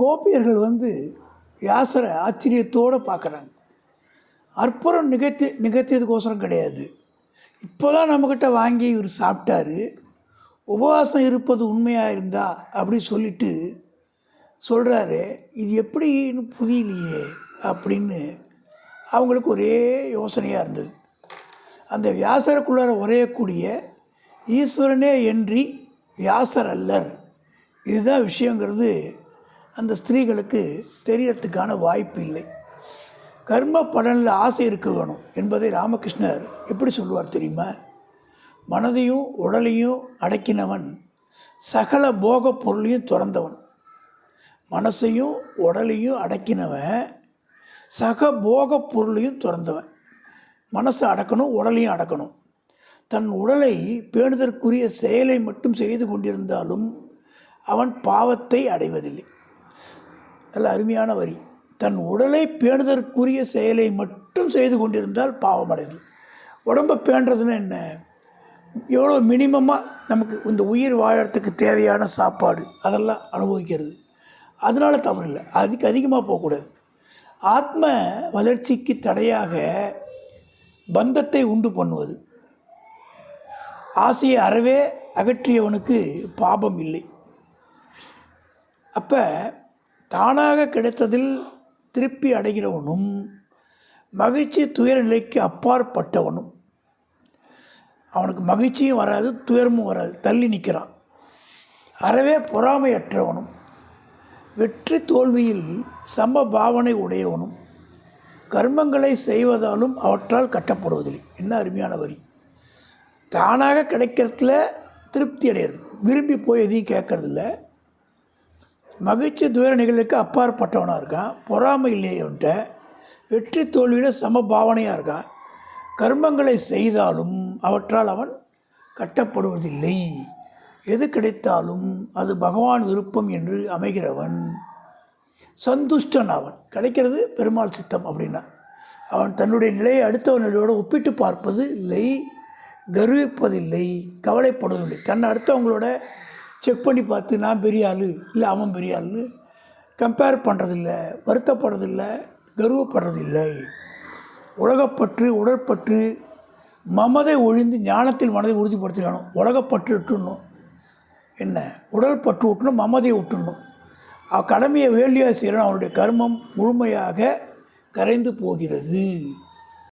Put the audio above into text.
கோபியர்கள் வியாசரை ஆச்சரியத்தோடு பார்க்குறாங்க. அற்புதம் நிகழ்த்தியதுக்கோசரம் கிடையாது. இப்போ தான் நம்மக்கிட்ட வாங்கி இவர் சாப்பிட்டாரு, உபவாசம் இருப்பது உண்மையாக இருந்தா அப்படி சொல்லிட்டு சொல்கிறாரு. இது எப்படின்னு புரியலையே அப்படின்னு அவங்களுக்கு ஒரே யோசனையாக இருந்தது. அந்த வியாசருக்குள்ளார உரையக்கூடிய ஈஸ்வரனே என்றி வியாசர் அல்லர், இதுதான் விஷயங்கிறது அந்த ஸ்திரீகளுக்கு தெரியறதுக்கான வாய்ப்பு இல்லை. கர்ம பலனில் ஆசை இருக்க வேணும் என்பதை ராமகிருஷ்ணர் எப்படி சொல்லுவார் தெரியுமா? மனதையும் உடலையும் அடக்கினவன் சகல போக பொருளையும் துறந்தவன். மனசையும் உடலையும் அடக்கினவன் சக போக பொருளையும் துறந்தவன். மனசை அடக்கணும், உடலையும் அடக்கணும். தன் உடலை பேணுதற்குரிய செயலை மட்டும் செய்து கொண்டிருந்தாலும் அவன் பாவத்தை அடைவதில்லை. நல்ல அருமையான வரி. தன் உடலை பேணுதற்குரிய செயலை மட்டும் செய்து கொண்டிருந்தால் பாவம் அடைவது. உடம்பை பேணுறதுன்னா என்ன? எவ்வளோ மினிமமாக நமக்கு இந்த உயிர் வாழறதுக்கு தேவையான சாப்பாடு அதெல்லாம் அனுபவிக்கிறது, அதனால் தவறில்லை. அதுக்கு அதிகமாக போகக்கூடாது. ஆத்ம வளர்ச்சிக்கு தடையாக பந்தத்தை உண்டு பண்ணுவது. ஆசையை அறவே அகற்றியவனுக்கு பாபம் இல்லை. அப்போ தானாக கிடைத்ததில் திருப்தி அடைகிறவனும் மகிழ்ச்சி துயர நிலைக்கு அப்பாற்பட்டவனும். அவனுக்கு மகிழ்ச்சியும் வராது, துயரமும் வராது, தள்ளி நிற்கிறான். அறவே பொறாமையற்றவனும் வெற்றி தோல்வியில் சம பாவனை உடையவனும் கர்மங்களை செய்வதாலும் அவற்றால் கட்டப்படுவதில்லை. என்ன அருமையான வரி! தானாக கிடைக்கிறதுல திருப்தி அடையிறது, விரும்பி போய் எதையும் கேட்கறதில்ல. மகிழ்ச்சி துயர நிகழ்வுக்கு அப்பாற்பட்டவனாக இருக்கான். பொறாமை இல்லையவன்ட்ட வெற்றி தோல்வியோட சம பாவனையாக இருக்கான். கர்மங்களை செய்தாலும் அவற்றால் அவன் கட்டப்படுவதில்லை. எது கிடைத்தாலும் அது பகவான் விருப்பம் என்று அமைகிறவன் சந்துஷ்டன். அவன் கிடைக்கிறது பெருமாள் சித்தம் அப்படின்னா அவன் தன்னுடைய நிலையை அடுத்தவனோடு ஒப்பிட்டு பார்ப்பது இல்லை, கர்விப்பதில்லை, கவலைப்படுவதில்லை. தன்னை அடுத்தவங்களோட செக் பண்ணி பார்த்து நான் பெரிய ஆள் இல்லை அவன் பெரிய ஆள்னு கம்பேர் பண்ணுறதில்லை, வருத்தப்படுறதில்லை, கர்வப்படுறதில்லை. உலகப்பற்று உடற்பற்று மமதை ஒழிந்து ஞானத்தில் மனதை உறுதிப்படுத்திடணும். உலகப்பற்று விட்டுடணும், என்ன உடல் பற்று விட்டணும், மமதையை விட்டுடணும். கடமையை வேள்வியாக செய்யணும். அவனுடைய கர்மம் முழுமையாக கரைந்து போகிறது.